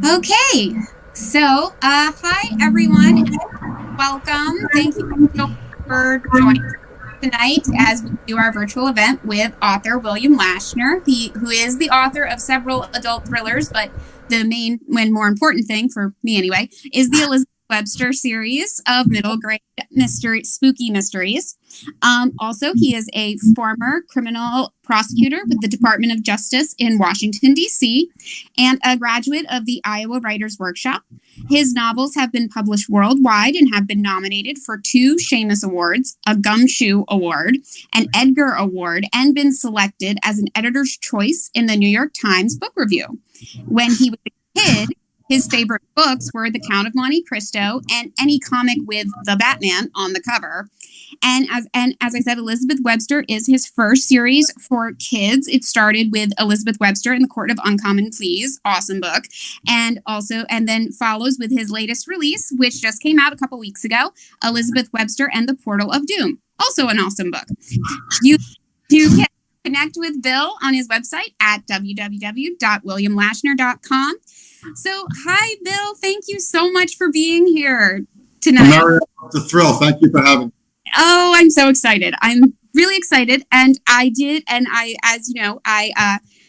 Okay, so hi everyone, and welcome. Thank you so much for joining tonight as we do our virtual event with author William Lashner, who is the author of several adult thrillers, but the main and more important thing for me anyway is the Elizabeth Webster series of middle grade spooky mysteries. Also, he is a former criminal prosecutor with the Department of Justice in Washington, D.C., and a graduate of the Iowa Writers Workshop. His novels have been published worldwide and have been nominated for 2 Shamus Awards, a Gumshoe Award, an Edgar Award, and been selected as an editor's choice in the New York Times Book Review. When he was a kid, his favorite books were The Count of Monte Cristo and any comic with the Batman on the cover. And as I said, Elizabeth Webster is his first series for kids. It started with Elizabeth Webster in the Court of Uncommon Pleas, awesome book, and then follows with his latest release, which just came out a couple weeks ago, Elizabeth Webster and the Portal of Doom, also an awesome book. You can connect with Bill on his website at www.williamlashner.com. So, hi, Bill. Thank you so much for being here tonight. Marielle, it's a thrill. Thank you for having me. Oh, I'm so excited. I'm really excited. And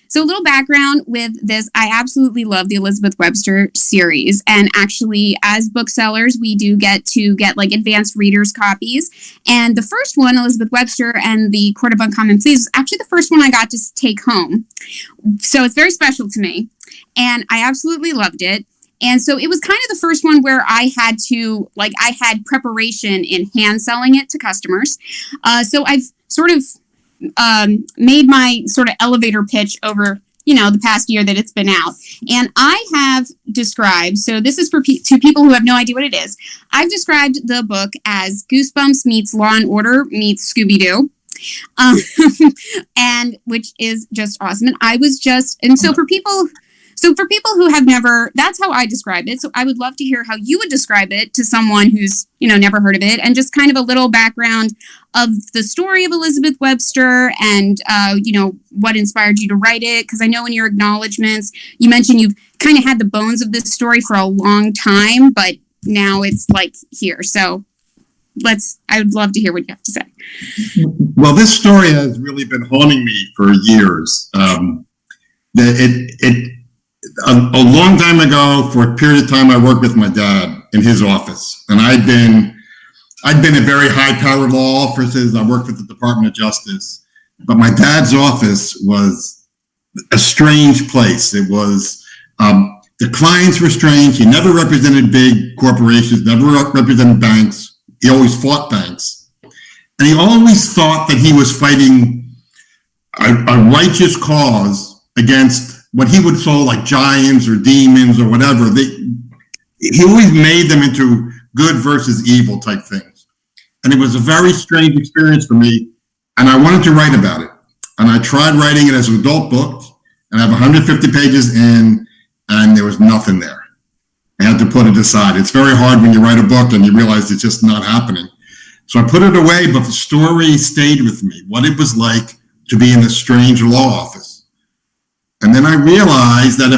so a little background with this, I absolutely love the Elizabeth Webster series. And actually, as booksellers, we do get like advanced readers copies. And the first one, Elizabeth Webster and the Court of Uncommon Pleas, was actually the first one I got to take home. So it's very special to me. And I absolutely loved it. And so it was kind of the first one where I had preparation in hand selling it to customers. So I've sort of made my sort of elevator pitch over, the past year that it's been out. And I have described, so this is for to people who have no idea what it is. I've described the book as Goosebumps meets Law and Order meets Scooby-Doo. And which is just awesome. And so for people who have never, that's how I describe it. So I would love to hear how you would describe it to someone who's, never heard of it, and just kind of a little background of the story of Elizabeth Webster and, what inspired you to write it. Because I know in your acknowledgments, you mentioned you've kind of had the bones of this story for a long time, but now it's like here. So I would love to hear what you have to say. Well, this story has really been haunting me for years. A long time ago, for a period of time, I worked with my dad in his office, and I'd been at very high-powered law offices. I worked with the Department of Justice, but my dad's office was a strange place. It was the clients were strange. He never represented big corporations, never represented banks. He always fought banks, and he always thought that he was fighting a righteous cause against what he would call like giants or demons or whatever. He always made them into good versus evil type things. And it was a very strange experience for me. And I wanted to write about it. And I tried writing it as an adult book, and I have 150 pages in, and there was nothing there. I had to put it aside. It's very hard when you write a book and you realize it's just not happening. So I put it away, but the story stayed with me, what it was like to be in a strange law office. And then I realized that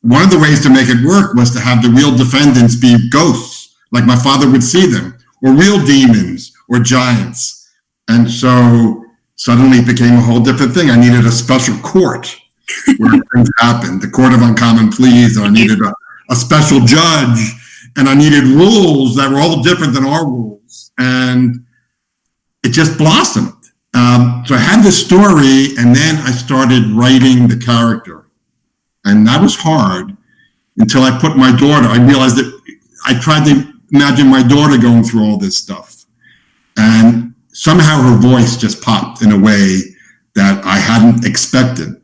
one of the ways to make it work was to have the real defendants be ghosts, like my father would see them, or real demons or giants. And so suddenly it became a whole different thing. I needed a special court where things happened, the Court of Uncommon Pleas, and I needed a special judge, and I needed rules that were all different than our rules. And it just blossomed. So I had this story, and then I started writing the character. And that was hard until I put my daughter, I realized that I tried to imagine my daughter going through all this stuff. And somehow her voice just popped in a way that I hadn't expected.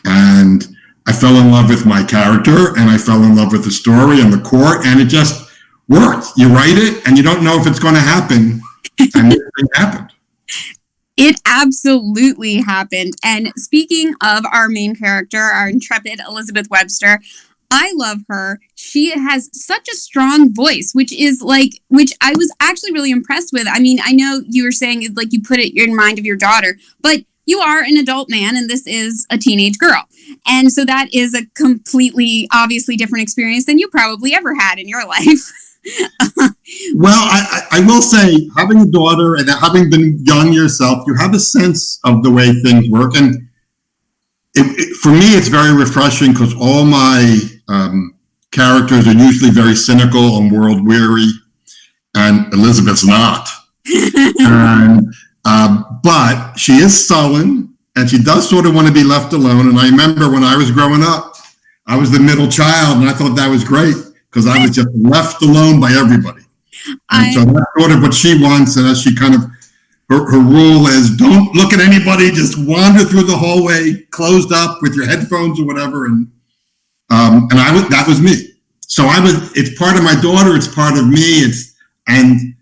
And I fell in love with my character, and I fell in love with the story and the court, and it just worked. You write it, and you don't know if it's going to happen, and it happened. It absolutely happened. And speaking of our main character, our intrepid Elizabeth Webster, I love her. She has such a strong voice, which I was actually really impressed with. I mean, I know you were saying like you put it in mind of your daughter, but you are an adult man and this is a teenage girl. And so that is a completely, obviously different experience than you probably ever had in your life. Well, I will say, having a daughter and having been young yourself, you have a sense of the way things work. And for me, it's very refreshing because all my characters are usually very cynical and world weary, and Elizabeth's not. And, but she is sullen, and she does sort of want to be left alone. And I remember when I was growing up, I was the middle child, and I thought that was great because I was just left alone by everybody. And so that's sort of what she wants, and as she kind of, her rule is don't look at anybody, just wander through the hallway, closed up with your headphones or whatever, and that was me. So it's part of my daughter, it's part of me, and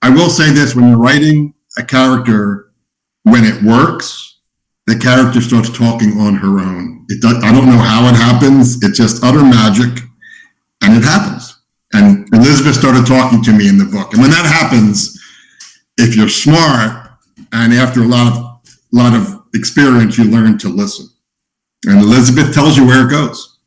I will say this, when you're writing a character, when it works, the character starts talking on her own. I don't know how it happens, it's just utter magic, and it happens. And Elizabeth started talking to me in the book. And when that happens, if you're smart and after a lot of experience, you learn to listen. And Elizabeth tells you where it goes.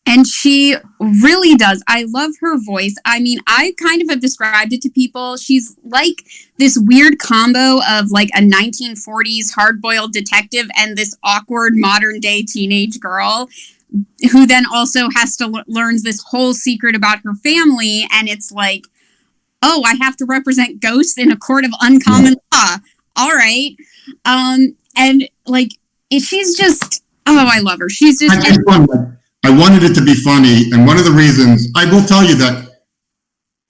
And she really does. I love her voice. I mean, I kind of have described it to people. She's like this weird combo of like a 1940s hard-boiled detective and this awkward modern day teenage girl, who then also has to learns this whole secret about her family. And it's like, oh, I have to represent ghosts in a court of uncommon law. All right. And like, she's just, oh, I love her. She's just. I wanted it to be funny. And one of the reasons, I will tell you that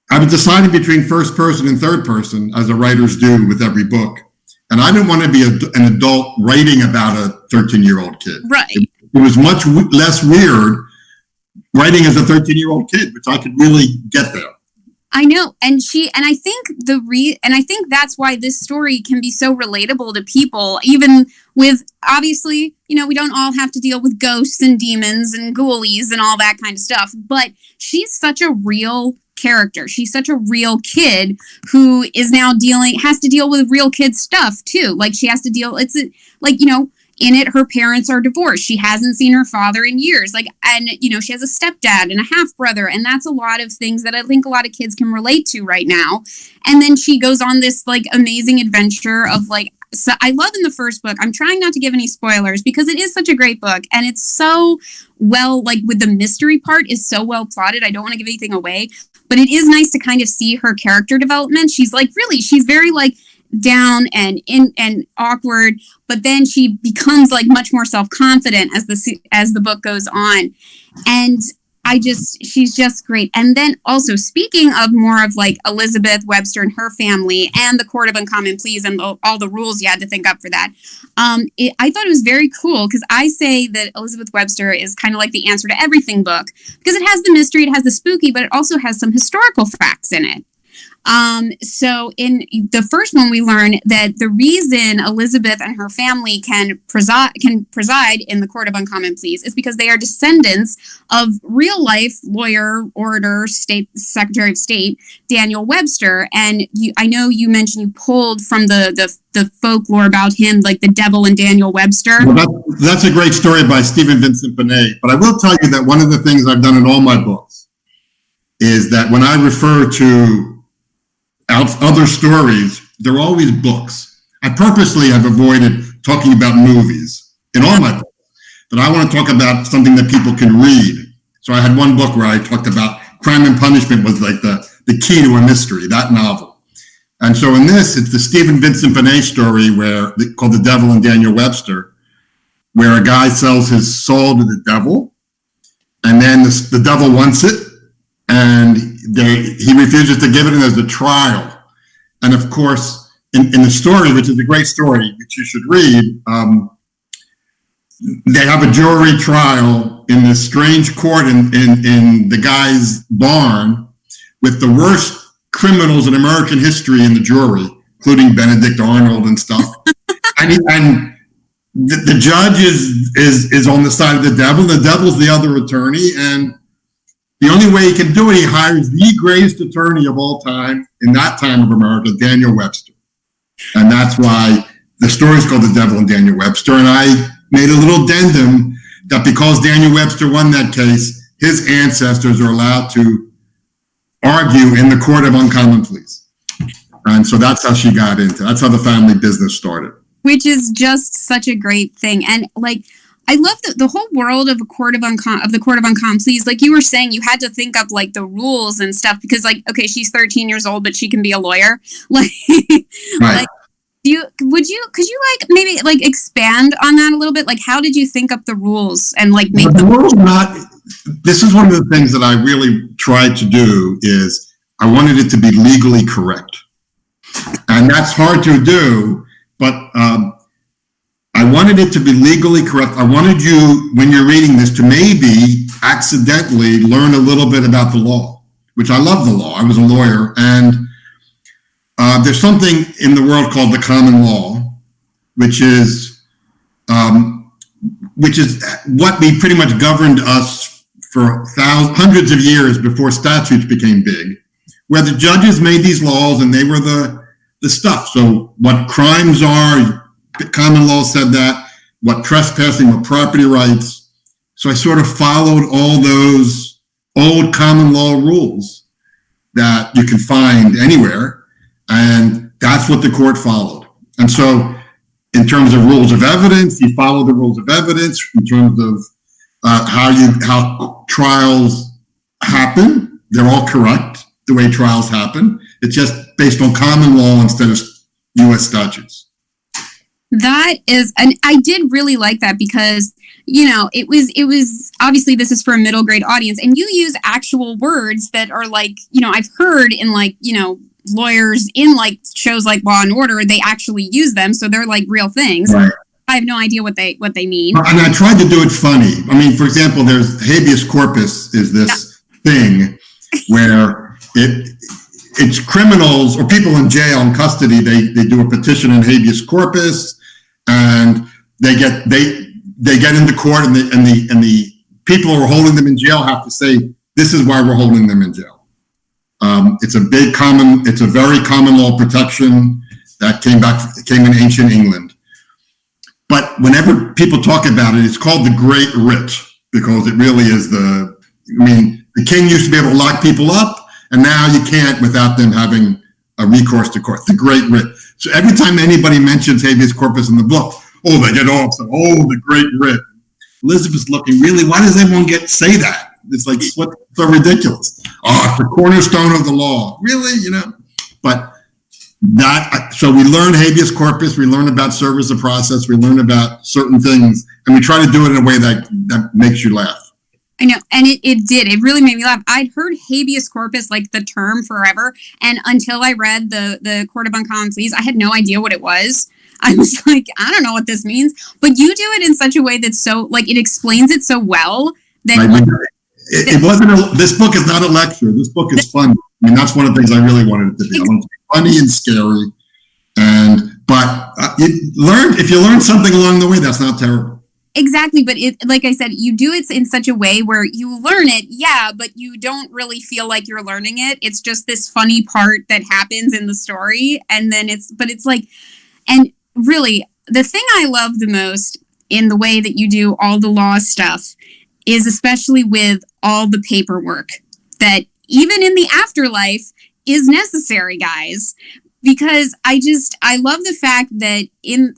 I was deciding between first person and third person, as the writers do with every book. And I didn't want to be an adult writing about a 13-year-old kid. Right. It was much less weird writing as a 13-year-old kid, which I could really get there. I know. And I think that's why this story can be so relatable to people, even with, obviously, we don't all have to deal with ghosts and demons and ghoulies and all that kind of stuff, but she's such a real character. She's such a real kid who is now has to deal with real kid stuff too. Like she has to deal, in it, her parents are divorced. She hasn't seen her father in years. She has a stepdad and a half brother. And that's a lot of things that I think a lot of kids can relate to right now. And then she goes on this amazing adventure of so I love in the first book, I'm trying not to give any spoilers because it is such a great book. And it's so well, with the mystery part is so well plotted. I don't want to give anything away, but it is nice to kind of see her character development. She's she's very down and awkward, but then she becomes much more self-confident as the book goes on, and she's just great. And then also, speaking of more of Elizabeth Webster and her family and the Court of Uncommon Pleas and all the rules you had to think up for that, I thought it was very cool because I say that Elizabeth Webster is kind of like the answer to everything book because it has the mystery, it has the spooky, but it also has some historical facts in it. So in the first one, we learn that the reason Elizabeth and her family can preside in the Court of Uncommon Pleas is because they are descendants of real life lawyer, orator, Secretary of State, Daniel Webster. And I know you mentioned you pulled from the folklore about him, the devil and Daniel Webster. Well, that's a great story by Stephen Vincent Benet. But I will tell you that one of the things I've done in all my books is that when I refer to other stories, they're always books. I purposely have avoided talking about movies in all my books, but I want to talk about something that people can read. So I had one book where I talked about Crime and Punishment was the key to a mystery, that novel. And so in this, it's the Stephen Vincent Benet story called The Devil and Daniel Webster, where a guy sells his soul to the devil, and then the devil wants it, and he refuses to give it, and there's a trial. And of course, in the story, which is a great story, which you should read, they have a jury trial in this strange court in the guy's barn with the worst criminals in American history in the jury, including Benedict Arnold and stuff. and the judge is on the side of the devil. The devil's the other attorney, and the only way he can do it, he hires the greatest attorney of all time, in that time of America, Daniel Webster. And that's why the story is called The Devil and Daniel Webster. And I made a little addendum that because Daniel Webster won that case, his ancestors are allowed to argue in the court of uncommon pleas. And so that's how she got into, that's how the family business started. Which is just such a great thing. And like, I love the whole world of the court of uncommon pleas. Like you were saying, you had to think up like the rules and stuff because like, okay, she's 13 years old, but she can be a lawyer. Like, right. Like could you like maybe like expand on that a little bit? Like, how did you think up the rules and like make the rules this is one of the things that I really tried to do is I wanted it to be legally correct. And that's hard to do, but I wanted it to be legally correct. I wanted you, when you're reading this, to maybe accidentally learn a little bit about the law, which I love the law. I was a lawyer, and there's something in the world called the common law, which is what we pretty much governed us for hundreds of years before statutes became big, where the judges made these laws and they were the stuff. So what crimes are, common law said that, what trespassing, what property rights. So I sort of followed all those old common law rules that you can find anywhere. And that's what the court followed. And so in terms of rules of evidence, you follow the rules of evidence in terms of how trials happen. They're all correct, the way trials happen. It's just based on common law instead of U.S. statutes. That is, and I did really like that because, you know, it was obviously this is for a middle grade audience and you use actual words that are like, you know, I've heard in like, you know, lawyers in like shows like Law and Order, they actually use them. So they're like real things. Right. I have no idea what they mean. And I tried to do it funny. I mean, for example, there's habeas corpus is this thing where it's criminals or people in jail in custody. They do a petition in habeas corpus, and they get into court, and the people who are holding them in jail have to say, "This is why we're holding them in jail." It's a very common law protection that came in ancient England. But whenever people talk about it, it's called the Great Writ because it really is the king used to be able to lock people up, and now you can't without them having a recourse to court. The Great Writ. So every time anybody mentions habeas corpus in the book, they get off. So, the Great Writ. Elizabeth's looking, really, why does everyone say that? It's like so ridiculous. It's the cornerstone of the law. Really, But so we learn habeas corpus, we learn about service of process, we learn about certain things, and we try to do it in a way that makes you laugh. I know, and it did. It really made me laugh. I'd heard habeas corpus, like the term, forever, and until I read the Court of Uncommon Pleas, I had no idea what it was. I was like, I don't know what this means. But you do it in such a way that's so, like, it explains it so well that... This book is not a lecture. This book is fun. I mean, that's one of the things I really wanted it to be. I wanted it to be funny and scary. But if you learn something along the way, that's not terrible. Exactly. But like I said, you do it in such a way where you learn it, but you don't really feel like you're learning it. It's just this funny part that happens in the story. And then it's like, and really, the thing I love the most in the way that you do all the law stuff is especially with all the paperwork that even in the afterlife is necessary, guys. Because I love the fact that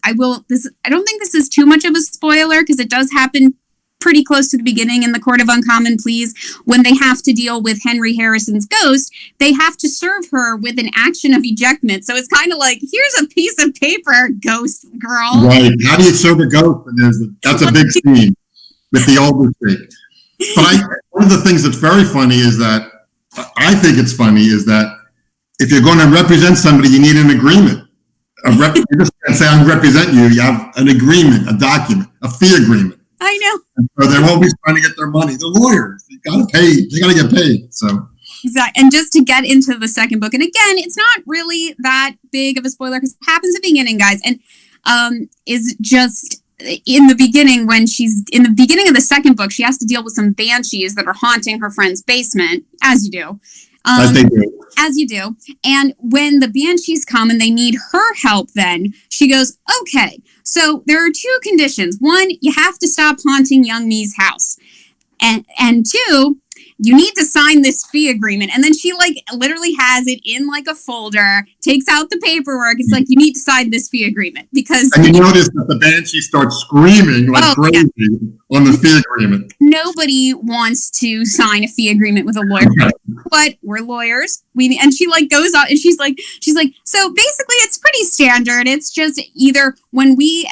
I don't think this is too much of a spoiler because it does happen pretty close to the beginning in the Court of Uncommon Pleas when they have to deal with Henry Harrison's ghost. They have to serve her with an action of ejectment. So it's kind of like, here's a piece of paper, ghost girl. Right. How do you serve a ghost? And that's a big scene with the altar stake. But one of the things that's very funny is that I think it's funny is that if you're going to represent somebody, you need an agreement. You just can't say, I represent you. You have an agreement, a document, a fee agreement. I know. And so they're always trying to get their money. They're lawyers. You got to pay. You got to get paid. So exactly. And just to get into the second book, and again, it's not really that big of a spoiler because it happens at the beginning, guys. And is just in the beginning when she's in the beginning of the second book, she has to deal with some banshees that are haunting her friend's basement, as you do. As they do. As you do. And when the banshees come and they need her help, then she goes, okay, So there are two conditions. One, you have to stop haunting young me's house. And two, you need to sign this fee agreement. And then she like literally has it in like a folder, takes out the paperwork. It's like, you need to sign this fee agreement because. And you notice that the banshee starts screaming like crazy on the fee agreement. Nobody wants to sign a fee agreement with a lawyer, but we're lawyers. And she like goes on and she's like, so basically it's pretty standard. It's just either when we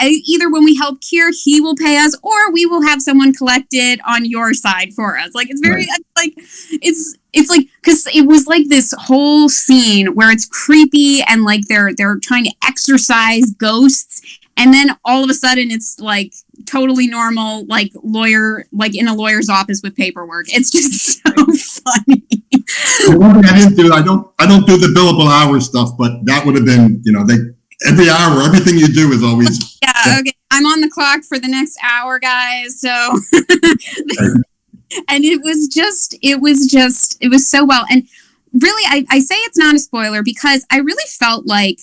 help cure, he will pay us, or we will have someone collect it on your side for us. Like, it's very like, it's like, because it was like this whole scene where it's creepy and like they're trying to exorcise ghosts, and then all of a sudden it's like totally normal, like lawyer, like in a lawyer's office with paperwork. It's just so funny. One thing I didn't do, I don't do the billable hour stuff, but that would have been, every hour, everything you do is always. Yeah, okay. I'm on the clock for the next hour, guys. So, and it was so well. And really, I say it's not a spoiler because I really felt like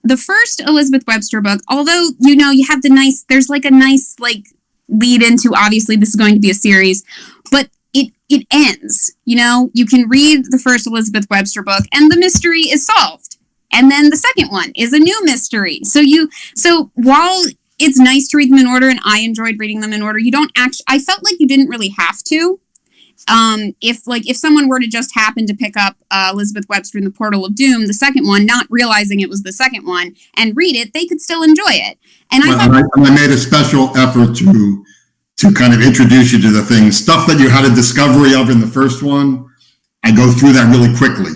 the first Elizabeth Webster book, although, you have there's like a nice like lead into, obviously this is going to be a series, but it ends, you can read the first Elizabeth Webster book and the mystery is solved. And then the second one is a new mystery. So while it's nice to read them in order, and I enjoyed reading them in order, I felt like you didn't really have to. If someone were to just happen to pick up Elizabeth Webster in the Portal of Doom, the second one, not realizing it was the second one, and read it, they could still enjoy it. And I made a special effort to kind of introduce you to the things, stuff that you had a discovery of in the first one. I go through that really quickly,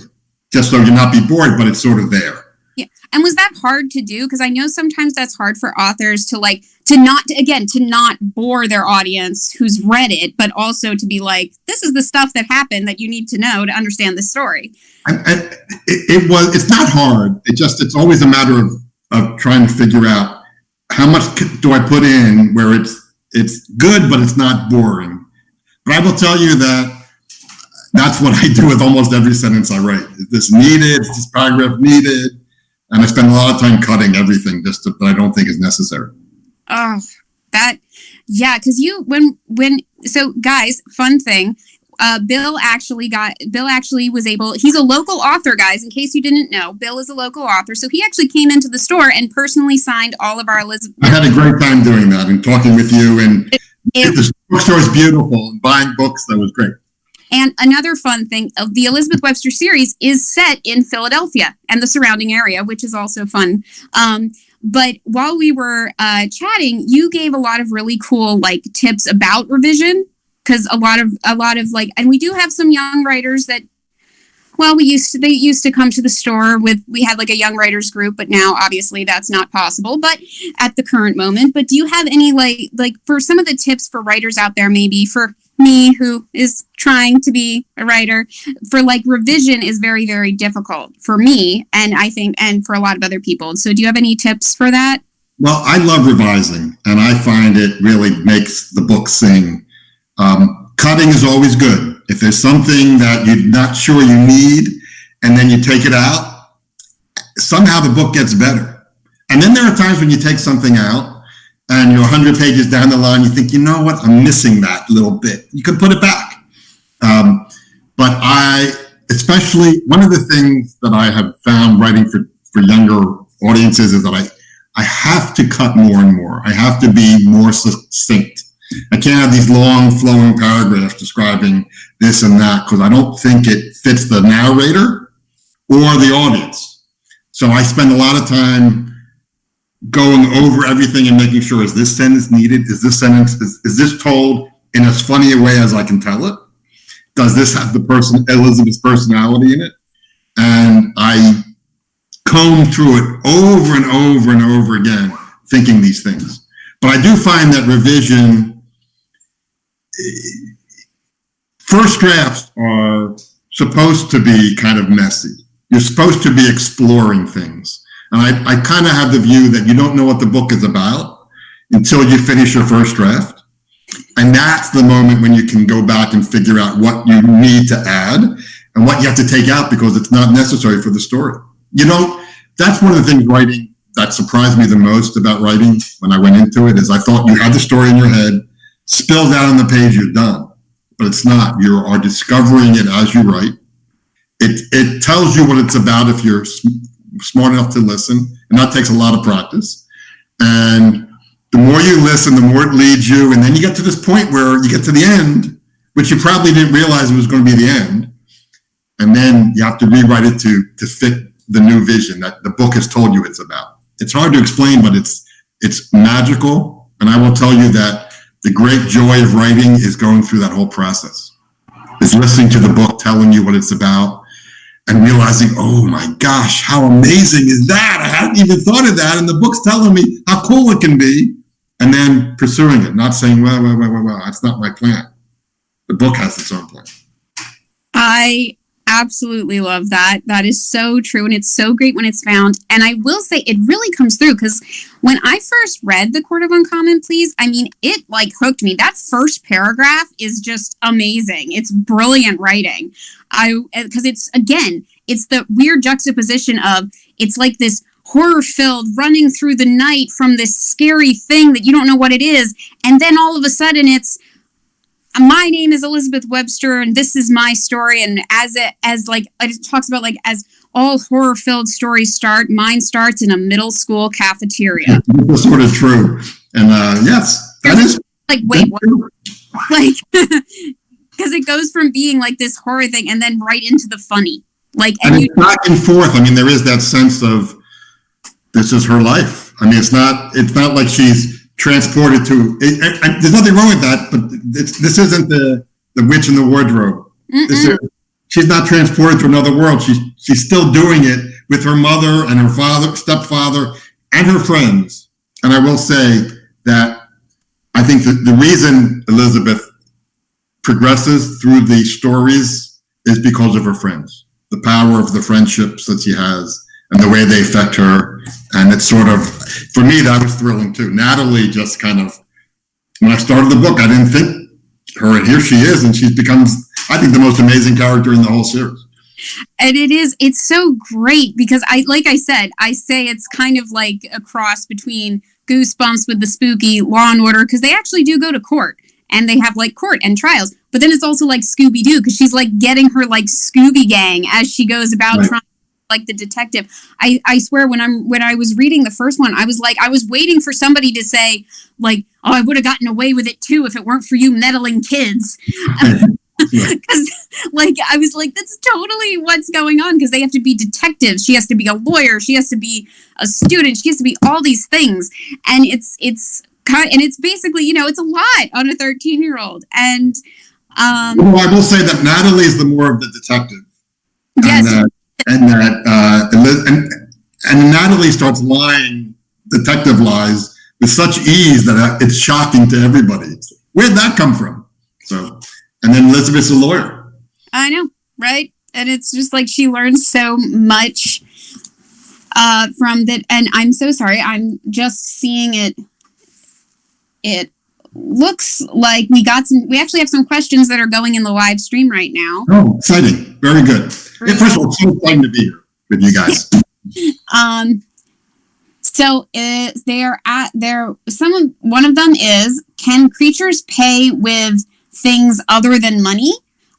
just so you're not be bored, but it's sort of there. Yeah. And was that hard to do? Because I know sometimes that's hard for authors to not bore their audience who's read it, but also to be like, this is the stuff that happened that you need to know to understand the story. It's not hard. It's always a matter of trying to figure out how much do I put in where it's good, but it's not boring. But I will tell you that's what I do with almost every sentence I write. Is this needed? Is this paragraph needed? And I spend a lot of time cutting everything that I don't think is necessary. Oh, because so guys, fun thing. Bill actually was able, he's a local author, guys, in case you didn't know. Bill is a local author, so he actually came into the store and personally signed all of our Elizabeth. I had a great time doing that and talking with you, and the bookstore is beautiful, and buying books, that was great. And another fun thing, of the Elizabeth Webster series is set in Philadelphia and the surrounding area, which is also fun. But while we were chatting, you gave a lot of really cool like tips about revision. Because a lot of like, and we do have some young writers that, well, they used to come to the store we had like a young writers group, but now obviously that's not possible, but at the current moment. But do you have any like for some of the tips for writers out there, maybe for me who is trying to be a writer, for like revision is very, very difficult for me. And I think, and for a lot of other people. So do you have any tips for that? Well, I love revising, and I find it really makes the book sing. Cutting is always good. If there's something that you're not sure you need, and then you take it out, somehow the book gets better. And then there are times when you take something out, and you're 100 pages down the line, you think, you know what, I'm missing that little bit. You could put it back. But especially one of the things that I have found writing for younger audiences is that I have to cut more and more. I have to be more succinct. I can't have these long flowing paragraphs describing this and that because I don't think it fits the narrator or the audience. So I spend a lot of time going over everything and making sure, is this sentence needed? Is this told in as funny a way as I can tell it? Does this have Elizabeth's personality in it? And I comb through it over and over and over again, thinking these things. But I do find that revision, first drafts are supposed to be kind of messy. You're supposed to be exploring things. And I kind of have the view that you don't know what the book is about until you finish your first draft. And that's the moment when you can go back and figure out what you need to add and what you have to take out because it's not necessary for the story. That's one of the things writing that surprised me the most about writing when I went into it is I thought you had the story in your head, spilled out on the page, you're done. But it's not. You are discovering it as you write. It tells you what it's about if you're smart enough to listen, and that takes a lot of practice. And the more you listen, the more it leads you, and then you get to this point where you get to the end, which you probably didn't realize it was going to be the end, and then you have to rewrite it to fit the new vision that the book has told you it's about. It's hard to explain, but it's magical, and I will tell you that the great joy of writing is going through that whole process, is listening to the book telling you what it's about, and realizing, oh my gosh, how amazing is that? I hadn't even thought of that, and the book's telling me how cool it can be, and then pursuing it, not saying, well, that's not my plan. The book has its own plan. I absolutely love that. That is so true, and it's so great when it's found. And I will say it really comes through, because when I first read The Court of Uncommon Pleas, I mean, it like hooked me. That first paragraph is just amazing. It's brilliant writing. Because it's the weird juxtaposition of, it's like this horror-filled running through the night from this scary thing that you don't know what it is, and then all of a sudden it's, my name is Elizabeth Webster, and this is my story. And it talks about, like, as all horror-filled stories start, mine starts in a middle school cafeteria. That's sort of true. And yes, that is like, wait, what? Like, because it goes from being like this horror thing and then right into the funny. Like, and it's back and forth. I mean, there is that sense of this is her life. I mean, it's not like she's transported to. There's nothing wrong with that, but this isn't the witch in the wardrobe. She's not transported to another world. She's still doing it with her mother and her father, stepfather, and her friends. And I will say that I think that the reason Elizabeth progresses through the stories is because of her friends, the power of the friendships that she has and the way they affect her. And it's sort of, for me, that was thrilling too. Natalie just kind of, when I started the book, I didn't think her, and here she is, and she becomes, I think, the most amazing character in the whole series. And it's so great because I say it's kind of like a cross between Goosebumps with the spooky, Law and Order, because they actually do go to court and they have like court and trials. But then it's also like Scooby-Doo, because she's like getting her like Scooby gang as she goes about trying like the detective. I swear when I was reading the first one, I was waiting for somebody to say like, oh, I would have gotten away with it too if it weren't for you meddling kids. Because like I was like, that's totally what's going on, because they have to be detectives, she has to be a lawyer, she has to be a student, she has to be all these things, and it's basically, you know, it's a lot on a 13-year-old. And well, I will say that Natalie is the more of the detective. Yes. And Natalie starts lying, detective lies, with such ease that it's shocking to everybody. Where'd that come from? So, and then Elizabeth's a lawyer. I know, right? And it's just like she learns so much from that. And I'm so sorry, I'm just seeing it. It looks like we actually have some questions that are going in the live stream right now. Oh, exciting. Very good. First of all, it's so exciting to be here with you guys. So one of them is, can creatures pay with things other than money?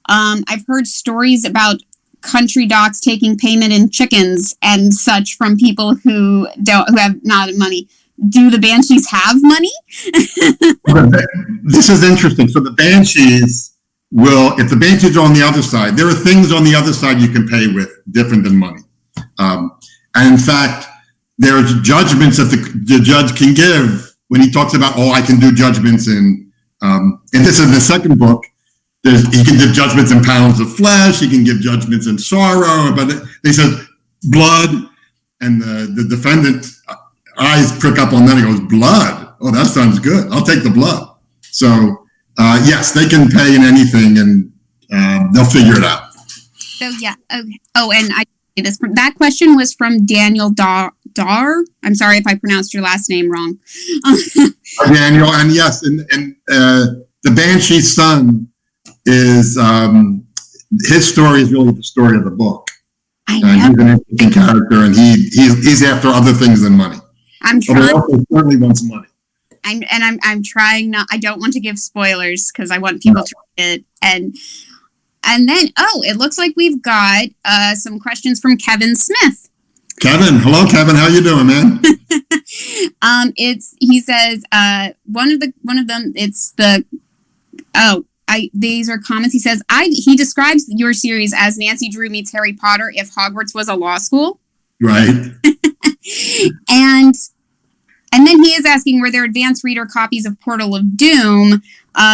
I've heard stories about country docks taking payment in chickens and such from people who have not money. Do the Banshees have money? This is interesting. So the Banshees if the Banshees are on the other side, there are things on the other side you can pay with different than money. And in fact, there's judgments that the judge can give when he talks about, I can do judgments in, and this is the second book, he can give judgments in pounds of flesh, he can give judgments in sorrow, but he says blood, and the defendant eyes prick up on that and goes, blood? Oh, that sounds good. I'll take the blood. So, yes, they can pay in anything, and they'll figure it out. So, yeah. Okay. Oh, and that question was from Daniel Dar. I'm sorry if I pronounced your last name wrong. Daniel, and yes, and the Banshee's son is, his story is really the story of the book. I know. He's an interesting character, and he's after other things than money. I'm But he trying. also certainly wants money. I'm trying not. I don't want to give spoilers because I want people to read it. And then it looks like we've got some questions from Kevin Smith. Kevin, hello, Kevin. How you doing, man? He says one of them. It's the these are comments. He says he describes your series as Nancy Drew meets Harry Potter if Hogwarts was a law school. Right. And then he is asking, were there advanced reader copies of Portal of Doom?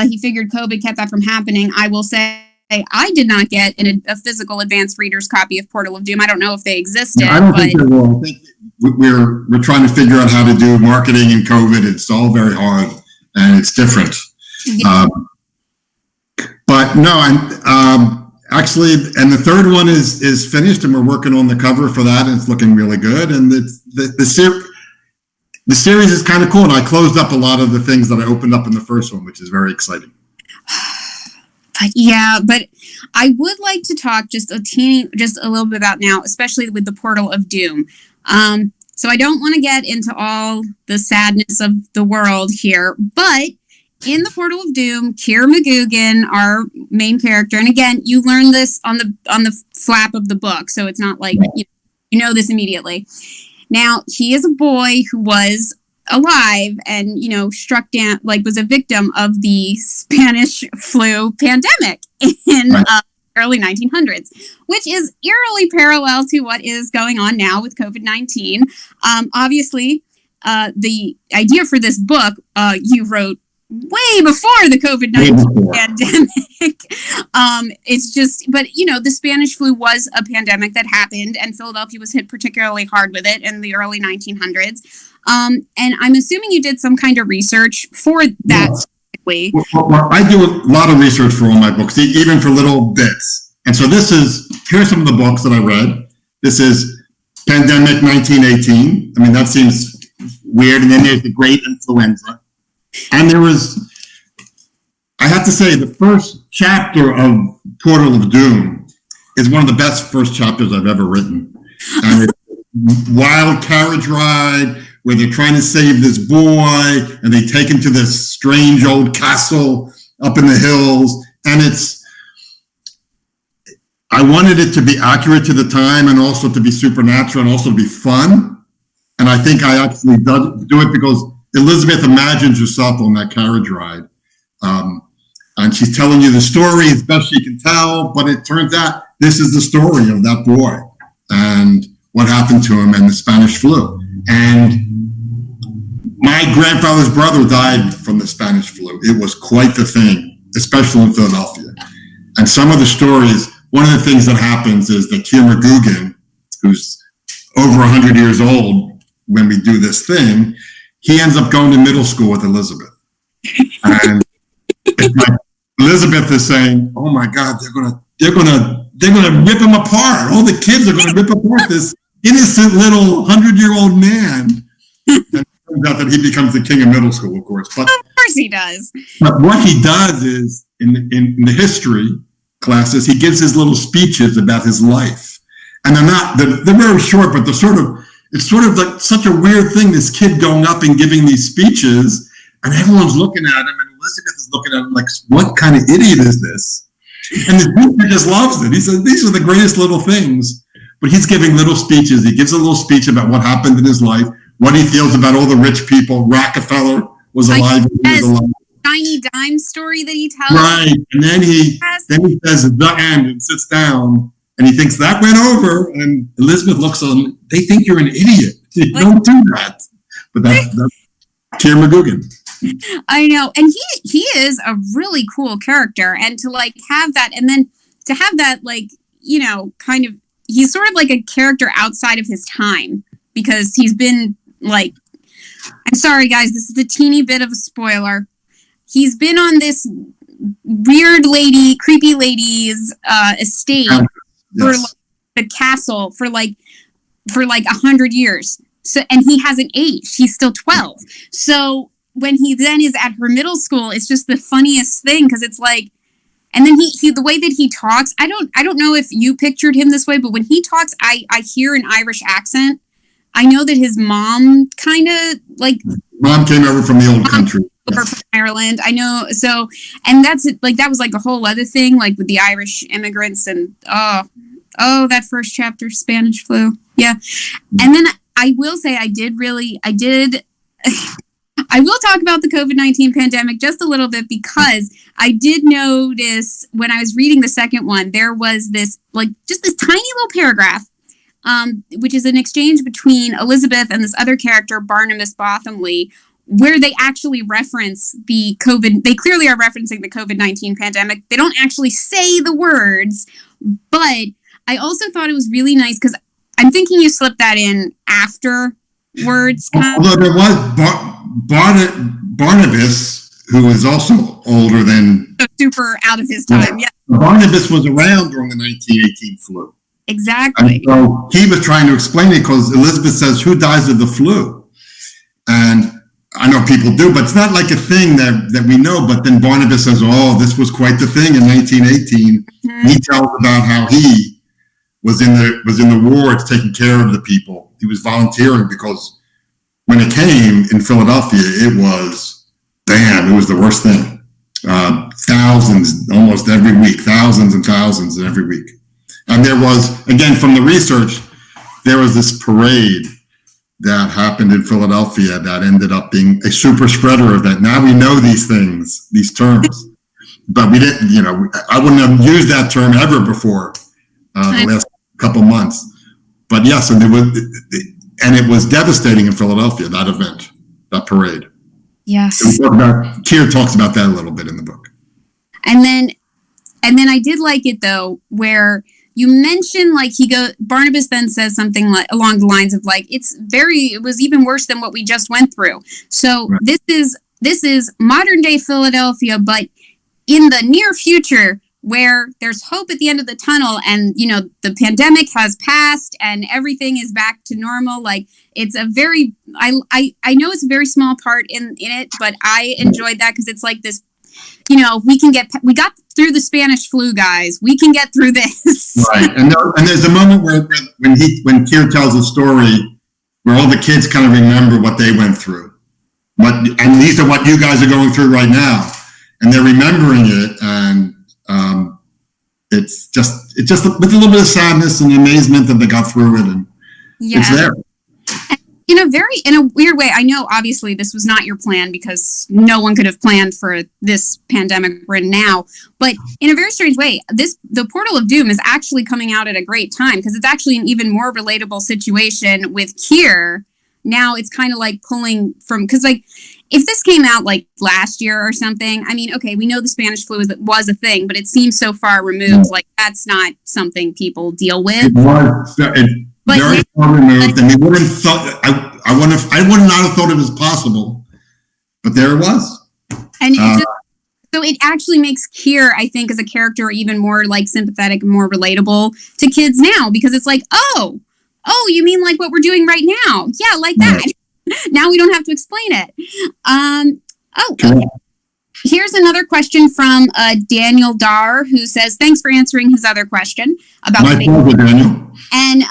He figured COVID kept that from happening. I will say I did not get a physical advanced reader's copy of Portal of Doom. I don't know if they existed. I don't think they will. I think we're trying to figure out how to do marketing in COVID. It's all very hard and it's different. Yeah. But no, actually, and the third one is finished, and we're working on the cover for that, and it's looking really good. And the series is kind of cool, and I closed up a lot of the things that I opened up in the first one, which is very exciting. But I would like to talk just a little bit about now, especially with the Portal of Doom. So I don't want to get into all the sadness of the world here, but in the Portal of Doom, Kira McGugan, our main character, and again, you learn this on the flap of the book, so it's not like you know this immediately. Now, he is a boy who was alive and, struck down, was a victim of the Spanish flu pandemic in early 1900s, which is eerily parallel to what is going on now with COVID-19. Obviously, the idea for this book, you wrote way before the COVID-19 pandemic. It's just, but the Spanish flu was a pandemic that happened, and Philadelphia was hit particularly hard with it in the early 1900s. And I'm assuming you did some kind of research for that specifically. Well, I do a lot of research for all my books, even for little bits. And so here's some of the books that I read. This is Pandemic 1918. I mean, that seems weird. And then there's the Great Influenza. And I have to say, the first chapter of Portal of Doom is one of the best first chapters I've ever written. And it's a wild carriage ride where they're trying to save this boy, and they take him to this strange old castle up in the hills. And I wanted it to be accurate to the time and also to be supernatural and also to be fun. And I think I actually do it because Elizabeth imagines herself on that carriage ride. And she's telling you the story as best she can tell, but it turns out this is the story of that boy and what happened to him and the Spanish flu. And my grandfather's brother died from the Spanish flu. It was quite the thing, especially in Philadelphia. And some of the stories, one of the things that happens is that Kira McGugan, who's over 100 years old when we do this thing, he ends up going to middle school with Elizabeth. And it's like Elizabeth is saying, "Oh my God, they're gonna rip him apart. All the kids are gonna rip apart this innocent little 100-year-old man." And it turns out that he becomes the king of middle school, of course. But of course he does. But what he does is in the history classes, he gives his little speeches about his life, and they're very short, but it's sort of like such a weird thing. This kid going up and giving these speeches, and everyone's looking at him, and Elizabeth is looking at him like, what kind of idiot is this? And the teacher just loves it. He says, these are the greatest little things. But he's giving little speeches. He gives a little speech about what happened in his life, what he feels about all the rich people. Rockefeller was alive. Tiny dime story that he tells. Right. And then he says the end and sits down, and he thinks that went over. And Elizabeth looks at him. They think you're an idiot. Don't do that. But that's Kira McGugan. I know, and he is a really cool character, and to have that, and then to have that kind of, he's sort of like a character outside of his time, because he's been I'm sorry guys, this is a teeny bit of a spoiler. He's been on this weird creepy lady's estate for the castle for 100 years. So, and he hasn't aged. He's still 12. So when he then is at her middle school, it's just the funniest thing, because it's and then he the way that he talks, I don't know if you pictured him this way, but when he talks, I hear an Irish accent. I know that his mom kind of like Mom came over from the old country. Over from Ireland. I know. So, and that's like, that was like a whole other thing, like with the Irish immigrants and, that first chapter, Spanish flu. Yeah. And then I will say I will talk about the COVID-19 pandemic just a little bit, because I did notice when I was reading the second one, there was this, like, just this tiny little paragraph, which is an exchange between Elizabeth and this other character, Barnabas Bothamley, where they actually reference they clearly are referencing the COVID-19 pandemic. They don't actually say the words, but I also thought it was really nice, because I'm thinking you slipped that in afterwards. Although there was Barnabas, who is also older than... Super out of his time, yeah. Barnabas was around during the 1918 flu. Exactly. And so he was trying to explain it, because Elizabeth says, who dies of the flu? And I know people do, but it's not like a thing that we know. But then Barnabas says, oh, this was quite the thing in 1918. Mm-hmm. He tells about how he was in the wards taking care of the people. He was volunteering, because when it came in Philadelphia, it was the worst thing. Thousands, almost every week, thousands and thousands every week. And there was, again, from the research, there was this parade that happened in Philadelphia that ended up being a super spreader event. Now we know these things, these terms, but we didn't, I wouldn't have used that term ever before the last couple months. But yes, and it was devastating in Philadelphia, that event, that parade. Yes. Keir talks about that a little bit in the book. And then I did like it, though, where you mentioned, like, Barnabas then says something like along the lines of, like, it was even worse than what we just went through. So right. This is modern day Philadelphia, but in the near future, where there's hope at the end of the tunnel, and, the pandemic has passed and everything is back to normal. Like, it's a very, I know it's a very small part in it, but I enjoyed that, because it's like this, we got through the Spanish flu, guys. We can get through this. Right. And there's a moment where when Keir tells a story where all the kids kind of remember what they went through. And these are what you guys are going through right now. And they're remembering it, and it's just with a little bit of sadness and amazement that they got through it, and it's there. In a weird way, I know obviously this was not your plan, because no one could have planned for this pandemic we're in now, but in a very strange way, the Portal of Doom is actually coming out at a great time, because it's actually an even more relatable situation with Keir. Now it's kind of like pulling from, because, like, if this came out like last year or something, I mean, okay, we know the Spanish flu was a thing, but it seems so far removed. Like, that's not something people deal with. But very far removed, and we wouldn't thought. I would not have thought it was possible, but there it was. And so it actually makes Keir, I think, as a character even more, like, sympathetic and more relatable to kids now, because it's like, oh, you mean like what we're doing right now? Yeah, like that. Right. Now we don't have to explain it. Okay. Here's another question from Daniel Dar, who says, thanks for answering his other question about my pleasure, Daniel. And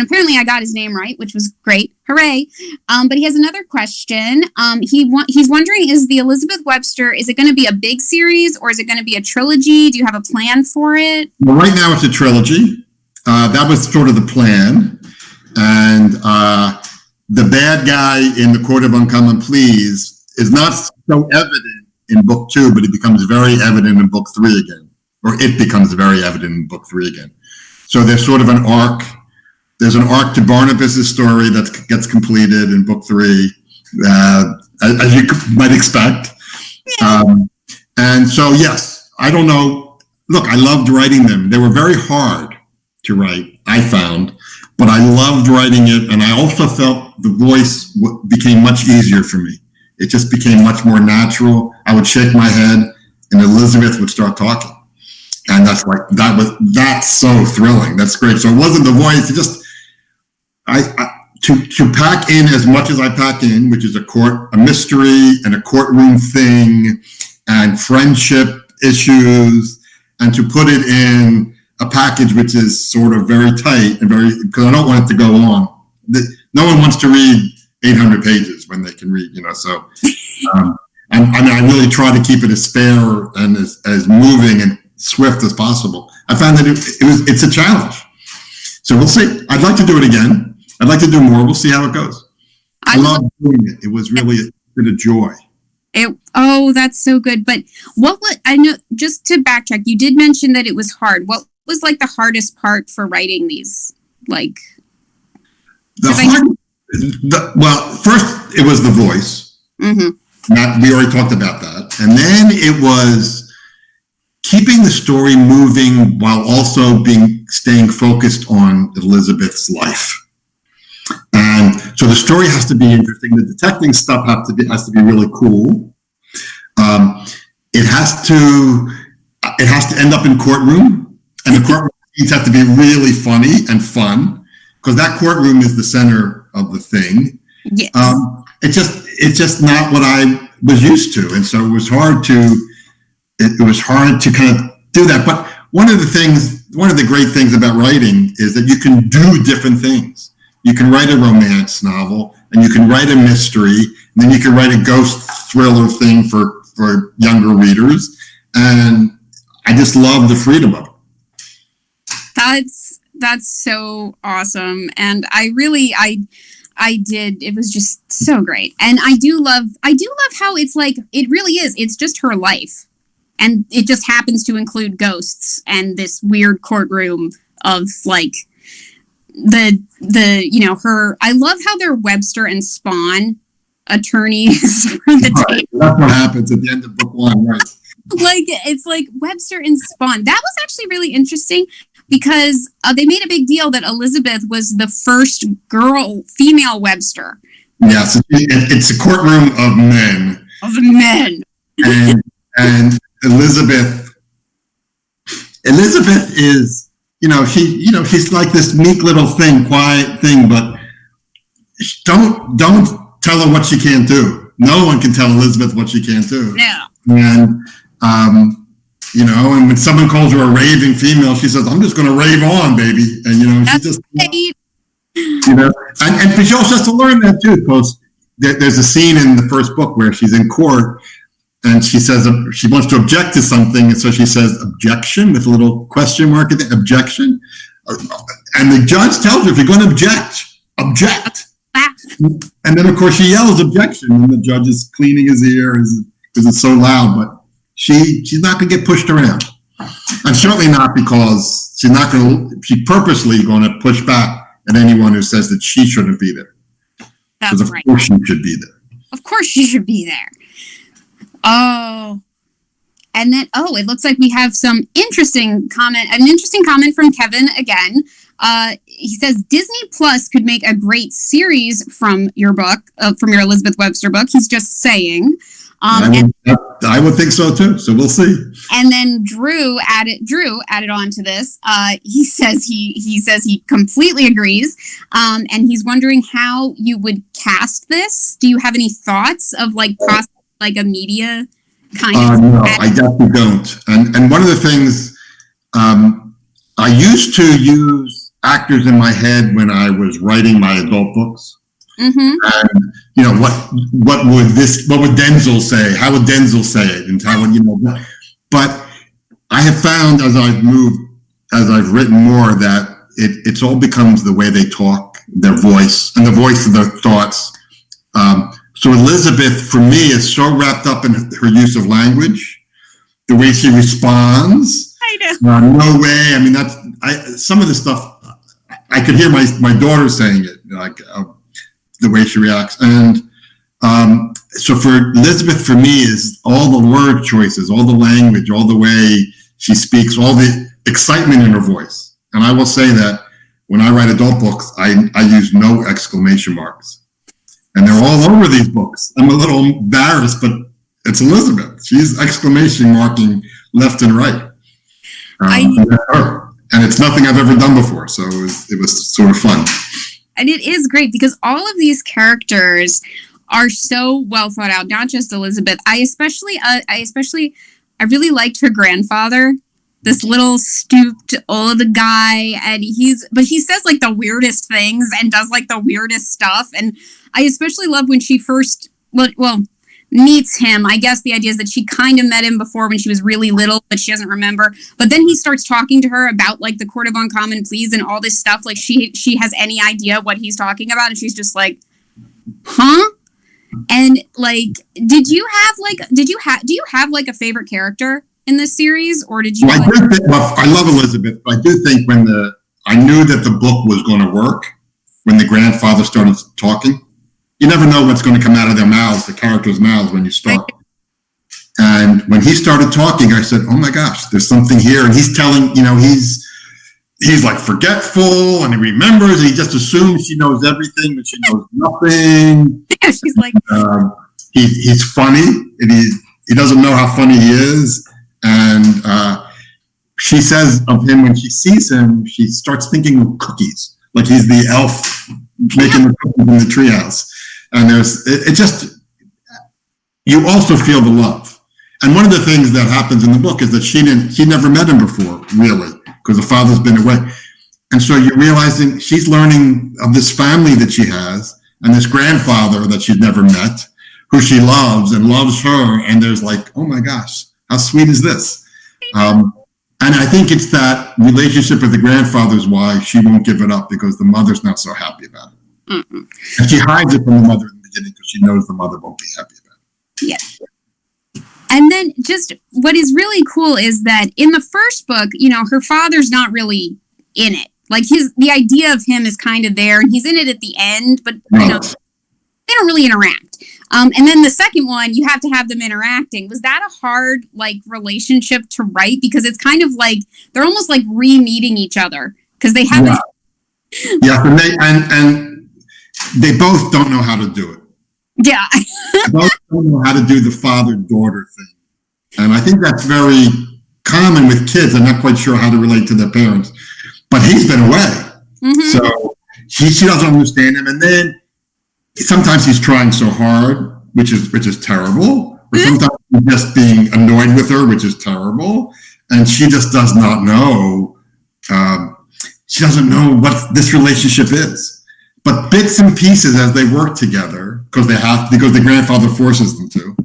apparently I got his name right, which was great. Hooray. But he has another question. He's wondering, is the Elizabeth Webster, is it going to be a big series, or is it going to be a trilogy? Do you have a plan for it? Well, right now it's a trilogy. That was sort of the plan. And the bad guy in the Court of Uncommon Pleas is not so evident in book 2, but it becomes very evident in book 3 again. Or it becomes very evident in book 3 again. So there's sort of an arc. There's an arc to Barnabas' story that gets completed in book 3, as you might expect. And so, yes, I don't know. Look, I loved writing them. They were very hard to write, I found, but I loved writing it. And I also felt the voice became much easier for me. It just became much more natural. I would shake my head and Elizabeth would start talking. And that's so thrilling. That's great. So it wasn't the voice. It just, to pack in as much as I pack in, which is a mystery and a courtroom thing and friendship issues, and to put it in a package which is sort of very tight and because I don't want it to go on. no one wants to read 800 pages when they can read, so I really try to keep it as fair and as moving and swift as possible. I found that it's a challenge. So we'll see. I'd like to do it again. I'd like to do more. We'll see how it goes. I love doing it. It was really a bit of joy. That's so good. But I know, just to backtrack, you did mention that it was hard. What was like the hardest part for writing these? Like, first it was the voice. Mm-hmm. We already talked about that. And then it was keeping the story moving while also staying focused on Elizabeth's life. And so the story has to be interesting. The detecting stuff has to be really cool. It has to end up in courtroom, and the courtroom scenes have to be really funny and fun, because that courtroom is the center of the thing. Yes. It's just not what I was used to, and so it was hard to kind of do that. But one of the great things about writing is that you can do different things. You can write a romance novel, and you can write a mystery, and then you can write a ghost thriller thing for younger readers. And I just love the freedom of it. That's so awesome. And I did. It was just so great. And I do love how it's like, it really is. It's just her life. And it just happens to include ghosts and this weird courtroom of like her. I love how they're Webster and Spawn attorneys for the day. That's what happens at the end of book one, right? Like, it's like Webster and Spawn. That was actually really interesting, because they made a big deal that Elizabeth was the first female Webster. Yes, it's a courtroom of men. Of men. And Elizabeth is, she's like this meek little thing, quiet thing, but don't tell her what she can't do. No one can tell Elizabeth what she can't do. No. And and when someone calls her a raving female, she says, "I'm just going to rave on, baby." And that's she just, right. but she also has to learn that too, because there's a scene in the first book where she's in court, and she says she wants to object to something, and so she says objection with a little question mark at the objection, and the judge tells her, if you're going to object. And then of course she yells objection, and the judge is cleaning his ear because it's so loud, but she's not going to get pushed around, and certainly not because she's purposely going to push back at anyone who says that she shouldn't be there. That's right. Of course she should be there. Of course she should be there. Oh, and then, it looks like we have an interesting comment from Kevin again. He says, Disney Plus could make a great series from your book, from your Elizabeth Webster book. He's just saying. I would think so too. So we'll see. And then Drew added on to this. He says he completely agrees. And he's wondering how you would cast this. Do you have any thoughts of like a media kind of? No, I definitely don't. And one of the things, I used to use actors in my head when I was writing my adult books. Mm-hmm. And what would Denzel say? How would Denzel say it? And how would But I have found as I've written more that it all becomes the way they talk, their voice, and the voice of their thoughts. So Elizabeth, for me, is so wrapped up in her use of language, the way she responds. I know. No way. I mean, some of the stuff I could hear my daughter saying it, like the way she reacts. And so for Elizabeth, for me, is all the word choices, all the language, all the way she speaks, all the excitement in her voice. And I will say that when I write adult books, I use no exclamation marks. And they're all over these books. I'm a little embarrassed, but it's Elizabeth. She's exclamation marking left and right. And it's nothing I've ever done before. So it was sort of fun. And it is great because all of these characters are so well thought out, not just Elizabeth. I really liked her grandfather. this little stooped old guy, and he says like the weirdest things and does like the weirdest stuff. And I especially love when she first, meets him. I guess the idea is that she kind of met him before when she was really little, but she doesn't remember. But then he starts talking to her about like the Court of Uncommon Pleas and all this stuff. Like she has any idea what he's talking about, and she's just like, huh? And like, do you have like a favorite character in this series, or did you? Well, I love Elizabeth, but I do think I knew that the book was going to work when the grandfather started talking. You never know what's going to come out of their mouths, the characters' mouths, when you start. And when he started talking, I said, "Oh my gosh, there's something here." And he's telling, he's like forgetful, and he remembers. And he just assumes she knows everything, but she knows nothing. Yeah, she's like, he's funny, and he doesn't know how funny he is. And she says of him, when she sees him, she starts thinking of cookies, like he's the elf making the cookies in the treehouse. And you also feel the love. And one of the things that happens in the book is that she never met him before, really, because the father's been away. And so you're realizing she's learning of this family that she has, and this grandfather that she's never met, who she loves and loves her. And there's like, oh my gosh, how sweet is this? And I think it's that relationship with the grandfather is why she won't give it up, because the mother's not so happy about it. Mm-mm. And she hides it from the mother in the beginning because she knows the mother won't be happy about it. Yes. And then just what is really cool is that in the first book, her father's not really in it. Like the idea of him is kind of there, and he's in it at the end, but they don't really interact. And then the second one, you have to have them interacting. Was that a hard relationship to write? Because it's kind of like they're almost like re-meeting each other because they haven't. Yeah, and they both don't know how to do it. Yeah. They both don't know how to do the father-daughter thing. And I think that's very common with kids. I'm not quite sure how to relate to their parents. But he's been away. Mm-hmm. So she doesn't understand him. And then sometimes he's trying so hard, which is terrible. Or sometimes he's just being annoyed with her, which is terrible. And she just does not know. She doesn't know what this relationship is. But bits and pieces as they work together, because the grandfather forces them to.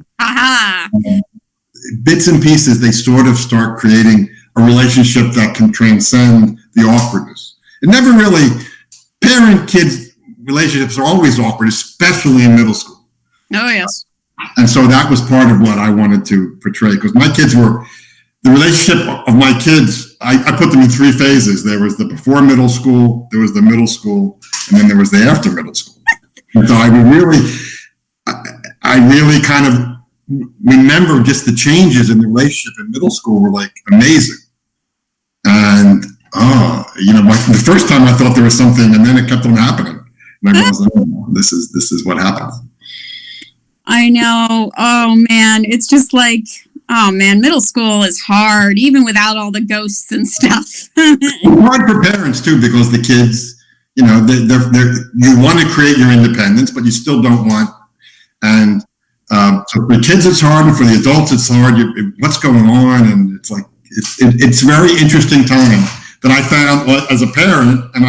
Bits and pieces, they sort of start creating a relationship that can transcend the awkwardness. It never really, parent-kid relationships are always awkward, especially in middle school. Oh, yes. And so that was part of what I wanted to portray, because the relationship of my kids, I put them in three phases. There was the before middle school, there was the middle school, and then there was the after middle school. And so I really kind of remember just the changes in the relationship in middle school were like amazing. And, the first time I thought there was something, and then it kept on happening. And I was like, this is what happens. I know. Oh, man. It's just like, oh, man, middle school is hard, even without all the ghosts and stuff. It's hard for parents, too, because the kids, you want to create your independence, but you still don't want. And so for the kids, it's hard, and for the adults, it's hard. What's going on? And it's like, it's very interesting time that I found as a parent, and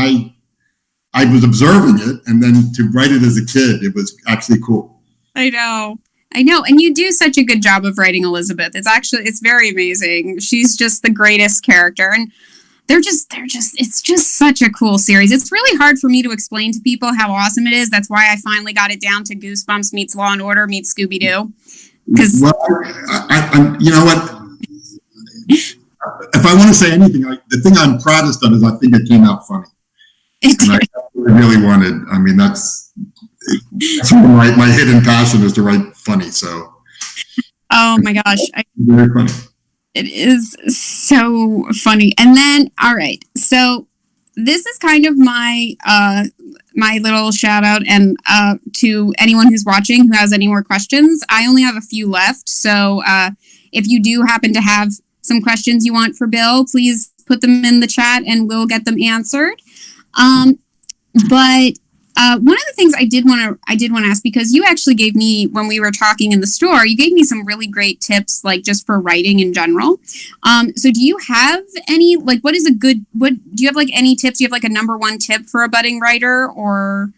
I was observing it, and then to write it as a kid, it was actually cool. I know. And you do such a good job of writing Elizabeth. It's very amazing. She's just the greatest character. And it's just such a cool series. It's really hard for me to explain to people how awesome it is. That's why I finally got it down to Goosebumps meets Law and Order meets Scooby-Doo. You know what? If I want to say anything, the thing I'm proudest of is I think it came out funny. And I really wanted, that's my hidden passion is to write funny. So. Oh my gosh. Very funny. It is so funny. And then, all right. So this is kind of my little shout out and to anyone who's watching who has any more questions. I only have a few left. So if you do happen to have some questions you want for Bill, please put them in the chat and we'll get them answered. But One of the things I did want to ask, because you actually gave me, when we were talking in the store, you gave me some really great tips, like just for writing in general. So do you have any, like, do you have like any tips? Do you have like a number one tip for a budding writer, or?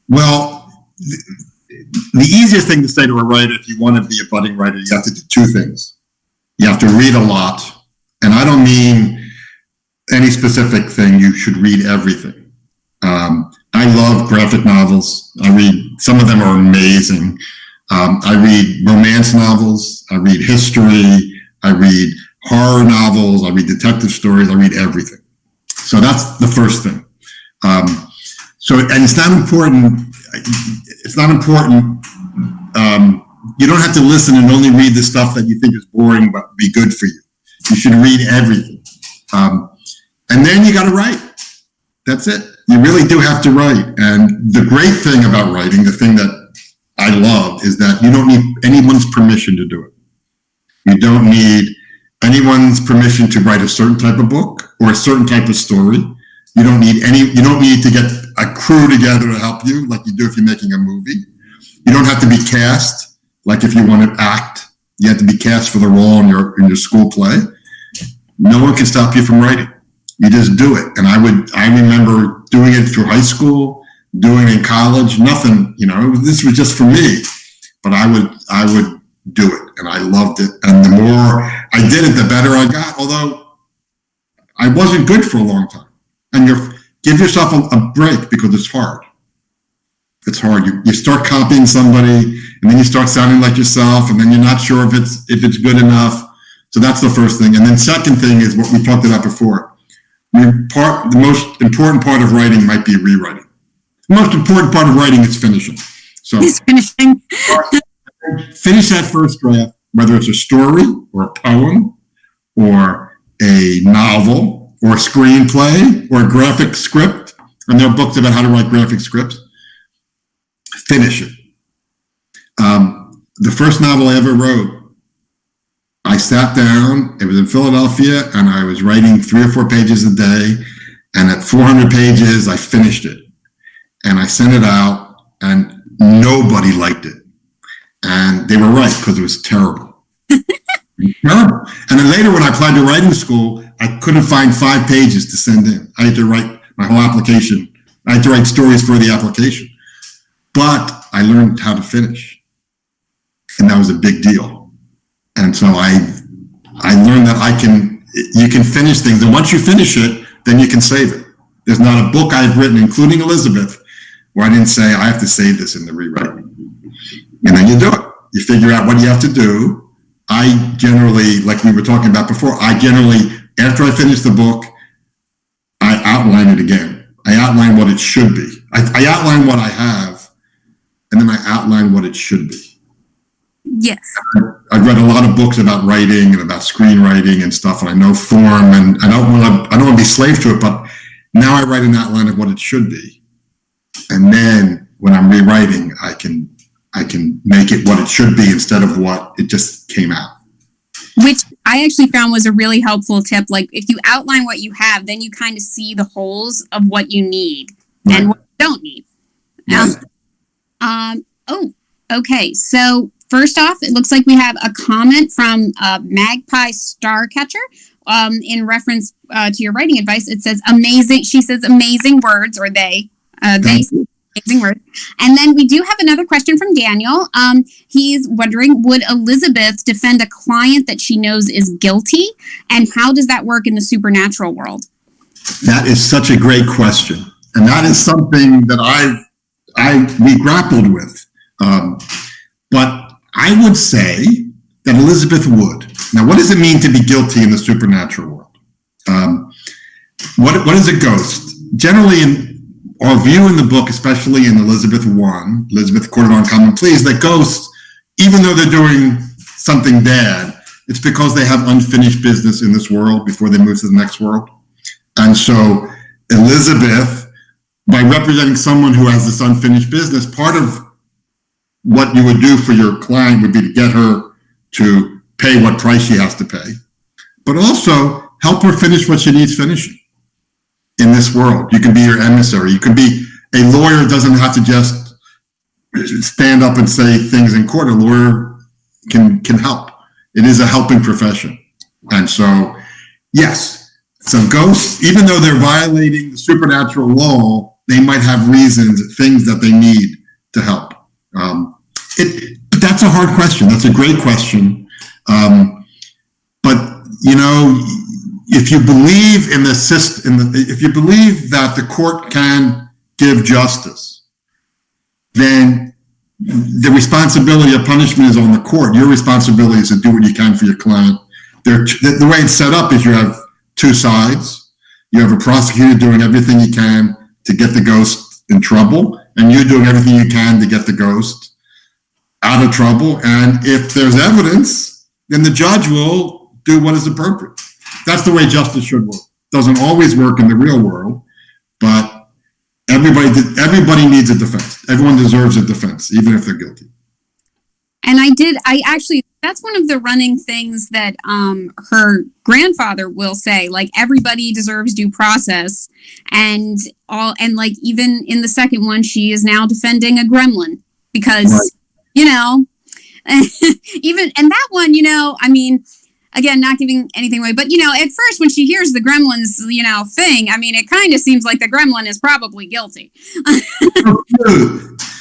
Well, the easiest thing to say to a writer, if you want to be a budding writer, you have to do two things. You have to read a lot. And I don't mean any specific thing. You should read everything. I love graphic novels. Some of them are amazing. I read romance novels. I read history. I read horror novels. I read detective stories. I read everything. So that's the first thing. And it's not important. You don't have to listen and only read the stuff that you think is boring but be good for you. You should read everything. And then you got to write. That's it. You really do have to write. And the great thing about writing, the thing that I love, is that you don't need anyone's permission to do it. You don't need anyone's permission to write a certain type of book or a certain type of story. You don't need to get a crew together to help you like you do if you're making a movie. You don't have to be cast, like if you want to act, you have to be cast for the role in your school play. No one can stop you from writing. You just do it. And I remember doing it through high school, doing it in college, nothing, this was just for me, but I would do it and I loved it. And the more I did it, the better I got, although I wasn't good for a long time. And give yourself a break because it's hard. It's hard. You start copying somebody and then you start sounding like yourself and then you're not sure if it's good enough. So that's the first thing. And then second thing is what we talked about before. The most important part of writing might be rewriting. The most important part of writing is finishing. So finishing. Finish that first draft, whether it's a story or a poem or a novel or a screenplay or a graphic script. And there are books about how to write graphic scripts. Finish it. The first novel I ever wrote, I sat down, it was in Philadelphia, and I was writing 3 or 4 pages a day, and at 400 pages, I finished it. And I sent it out, and nobody liked it. And they were right, because it was terrible. Terrible. And then later, when I applied to writing school, I couldn't find 5 pages to send in. I had to write my whole application. I had to write stories for the application. But I learned how to finish. And that was a big deal. And so I learned that you can finish things. And once you finish it, then you can save it. There's not a book I've written, including Elizabeth, where I didn't say, I have to save this in the rewrite. And then you do it. You figure out what you have to do. I generally, like we were talking about before, after I finish the book, I outline it again. I outline what it should be. I outline what I have, and then I outline what it should be. Yes. I've read a lot of books about writing and about screenwriting and stuff, and I know form, and I don't want to be slave to it, but now I write an outline of what it should be. And then when I'm rewriting, I can make it what it should be instead of what it just came out. Which I actually found was a really helpful tip. Like if you outline what you have, then you kind of see the holes of what you need and what you don't need. Right. Okay. So first off, it looks like we have a comment from Magpie Starcatcher in reference to your writing advice. It says amazing. She says amazing words, or they say amazing words. And then we do have another question from Daniel. He's wondering, would Elizabeth defend a client that she knows is guilty? And how does that work in the supernatural world? That is such a great question. And that is something that we grappled with. But I would say that Elizabeth would. Now, what does it mean to be guilty in the supernatural world? What is a ghost? Generally, in our view in the book, especially in Elizabeth Court of Uncommon Pleas, that ghosts, even though they're doing something bad, it's because they have unfinished business in this world before they move to the next world. And so Elizabeth, by representing someone who has this unfinished business, part of what you would do for your client would be to get her to pay what price she has to pay, but also help her finish what she needs finishing in this world. You can be your emissary. You can be a lawyer doesn't have to just stand up and say things in court. A lawyer can help. It is a helping profession. And so, yes, some ghosts, even though they're violating the supernatural law, they might have reasons, things that they need to help. But that's a hard question. That's a great question. But, if you believe in the system, if you believe that the court can give justice, then the responsibility of punishment is on the court. Your responsibility is to do what you can for your client. The way it's set up is you have two sides. You have a prosecutor doing everything he can to get the ghost in trouble, and you're doing everything you can to get the ghost out of trouble. And if there's evidence, then the judge will do what is appropriate. That's the way justice should work. Doesn't always work in the real world, but everybody needs a defense. Everyone deserves a defense, even if they're guilty. And that's one of the running things that her grandfather will say, like, everybody deserves due process. And like, even in the second one, she is now defending a gremlin because, right. Even, and that one, again, not giving anything away, but, at first when she hears the gremlins, thing, it kind of seems like the gremlin is probably guilty.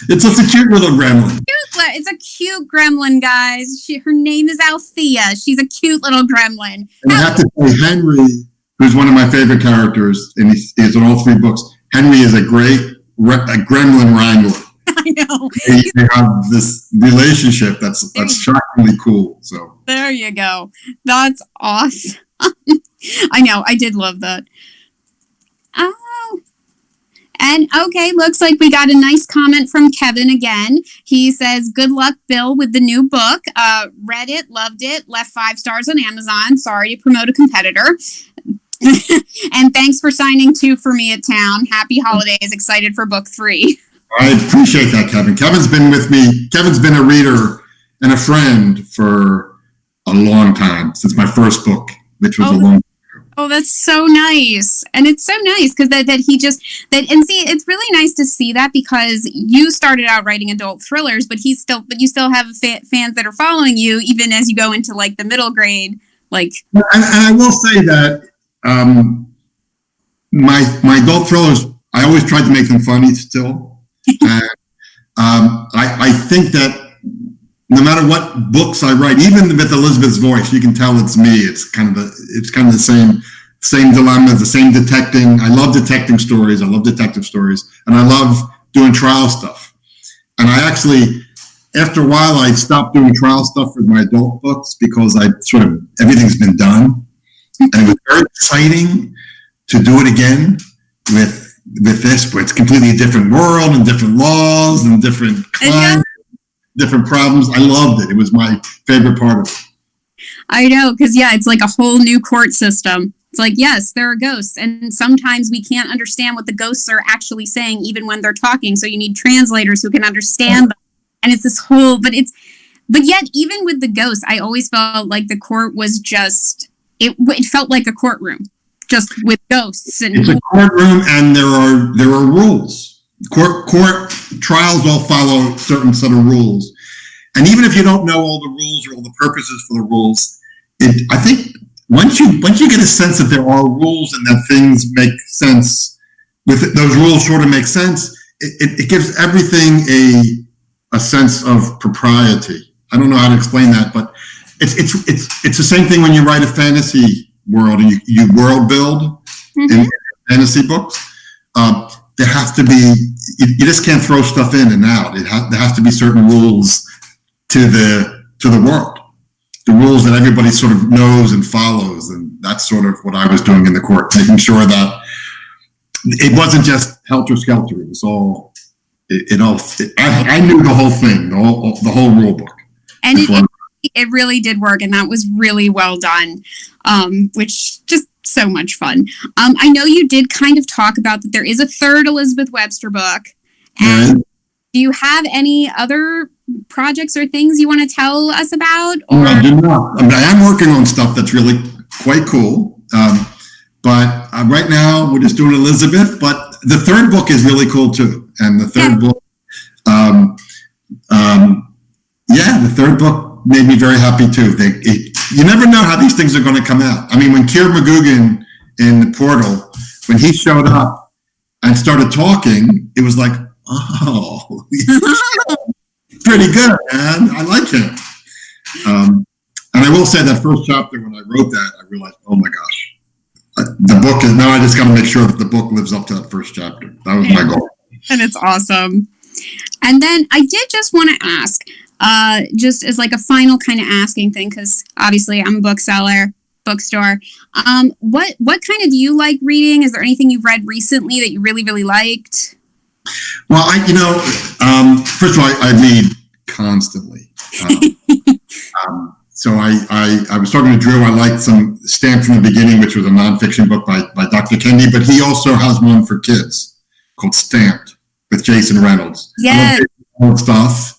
It's just a cute little gremlin. It's a cute gremlin, guys. Her name is Althea. She's a cute little gremlin. And I have to say, Henry, who's one of my favorite characters, and he's in all three books, Henry is a great gremlin wrangler. I know. They have this relationship that's shockingly cool. So there you go. That's awesome. I know. I did love that. Oh. And okay, looks like we got a nice comment from Kevin again. He says, "Good luck, Bill, with the new book. Read it, loved it, left 5 stars on Amazon. Sorry to promote a competitor. And thanks for signing 2 for me at town. Happy holidays. Excited for book 3. I appreciate that, Kevin. Kevin's been with me. Kevin's been a reader and a friend for a long time, since my first book, which was a long time ago. Oh, that's so nice. And it's so nice because and see, it's really nice to see that, because you started out writing adult thrillers, but you still have fans that are following you even as you go into like the middle grade. Like, and I will say that my adult thrillers, I always tried to make them funny still. And I think that no matter what books I write, even with Elizabeth's voice, you can tell it's me. It's kind of the same dilemma, the same detecting. I love detecting stories. I love detective stories, and I love doing trial stuff. And I actually, after a while, I stopped doing trial stuff with my adult books because everything's been done, and it was very exciting to do it again with this, where it's completely a different world and different laws and different clients, different problems. I loved it. It was my favorite part of it. I know, because it's like a whole new court system. It's like, yes, there are ghosts, and sometimes we can't understand what the ghosts are actually saying, even when they're talking. So you need translators who can understand them. And it's this whole, but yet, even with the ghosts, I always felt like the court was just, it felt like a courtroom, just with ghosts. And it's a courtroom, and there are rules. Court trials all follow a certain set of rules. And even if you don't know all the rules or all the purposes for the rules, I think once you get a sense that there are rules and that things make sense, with those rules sort of make sense, it gives everything a sense of propriety. I don't know how to explain that, but it's the same thing when you write a fantasy world and you world build in fantasy books. There has to be, you just can't throw stuff in and out. There has to be certain rules to the world, the rules that everybody sort of knows and follows. And that's sort of what I was doing in the court, making sure that it wasn't just helter-skelter. It was all, I knew the whole thing, the whole rule book. And it really did work, and that was really well done, which just so much fun. I know you did kind of talk about that there is a third Elizabeth Webster book. And do you have any other projects or things you want to tell us about? Or? No, I do not. I am working on stuff that's really quite cool. But right now we're just doing Elizabeth, but the third book is really cool too. And the third book, um, the third book made me very happy too. You never know how these things are going to come out. I mean, when Kier McGugan in the Portal, when he showed up and started talking, it was like, oh, pretty good, man. I like him. And I will say that first chapter, when I wrote that, I realized, oh my gosh, the book is, now I just got to make sure that the book lives up to that first chapter. That was my goal. And it's awesome. And then I did just want to ask, just as like a final kind of asking thing, because obviously I'm a bookstore. What kind of do you like reading? Is there anything you've read recently that you really, really liked? Well, first of all, I read constantly. So I was talking to Drew. I liked some Stamped from the Beginning, which was a nonfiction book by Dr. Kendi, but he also has one for kids called Stamped with Jason Reynolds. Yes. I love stuff.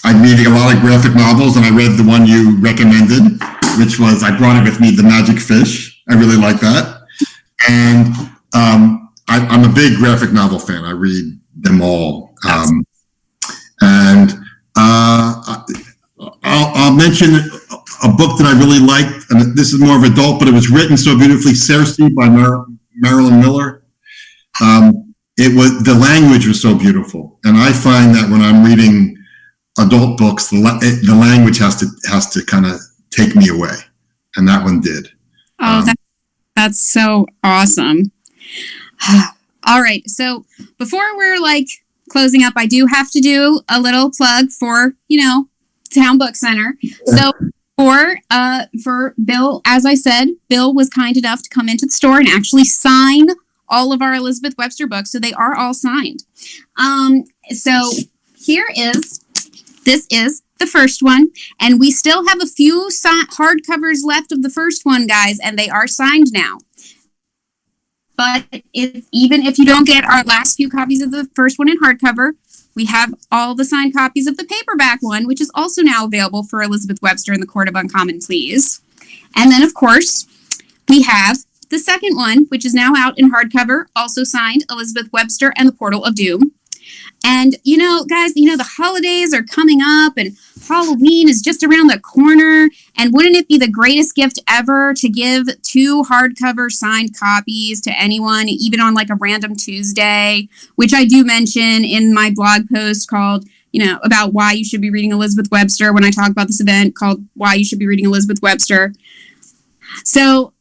I'm reading a lot of graphic novels, and I read the one you recommended, which was I Brought It With Me, The Magic Fish. I really like that. And I'm a big graphic novel fan. I read them all. I'll mention a book that I really liked, and this is more of adult, but it was written so beautifully, Circe by Marilyn Miller. The language was so beautiful, and I find that when I'm reading adult books, the language has to kind of take me away, and that one did. Oh, that's so awesome. All right, so before we're like closing up, I do have to do a little plug for Town Book Center. So for Bill, as I said, Bill was kind enough to come into the store and actually sign all of our Elizabeth Webster books, so they are all signed. So this is the first one, and we still have a few hardcovers left of the first one, guys, and they are signed now. But even if you don't get our last few copies of the first one in hardcover, we have all the signed copies of the paperback one, which is also now available for Elizabeth Webster and the Court of Uncommon Pleas. And then, of course, we have the second one, which is now out in hardcover, also signed Elizabeth Webster and the Portal of Doom. And, guys, the holidays are coming up and Halloween is just around the corner. And wouldn't it be the greatest gift ever to give 2 hardcover signed copies to anyone, even on like a random Tuesday, which I do mention in my blog post called, about why you should be reading Elizabeth Webster, when I talk about this event called Why You Should Be Reading Elizabeth Webster. So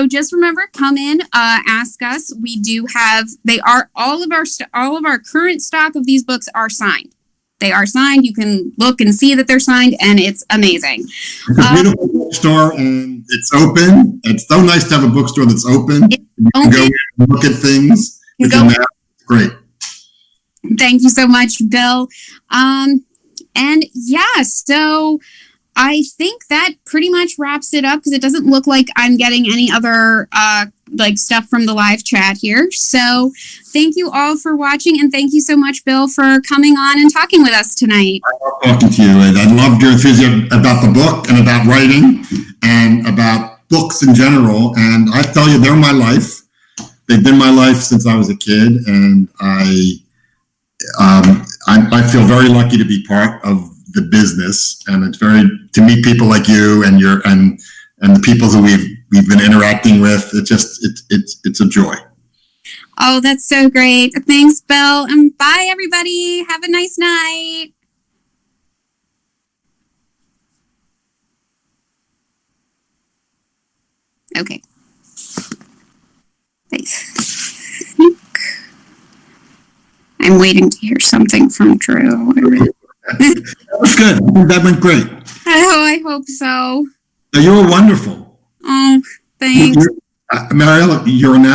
just remember, come in, ask us. We do have, all of our current stock of these books are signed. They are signed. You can look and see that they're signed, and it's amazing. It's a beautiful bookstore, and it's open. It's so nice to have a bookstore that's open. You can go and look at things. It's great. Thank you so much, Bill. So I think that pretty much wraps it up, because it doesn't look like I'm getting any other stuff from the live chat here. So thank you all for watching, and thank you so much, Bill, for coming on and talking with us tonight. I love talking to you, and I loved your enthusiasm about the book and about writing and about books in general. And I tell you, they're my life. They've been my life since I was a kid, and I feel very lucky to be part of the business, and it's to meet people like you and the people who we've been interacting with. It's a joy. Oh, that's so great. Thanks, Bill, and bye everybody. Have a nice night. Okay. I'm waiting to hear something from Drew. That was good. That went great. Oh, I hope so. You were wonderful. Oh, thanks. Marielle, you're a natural.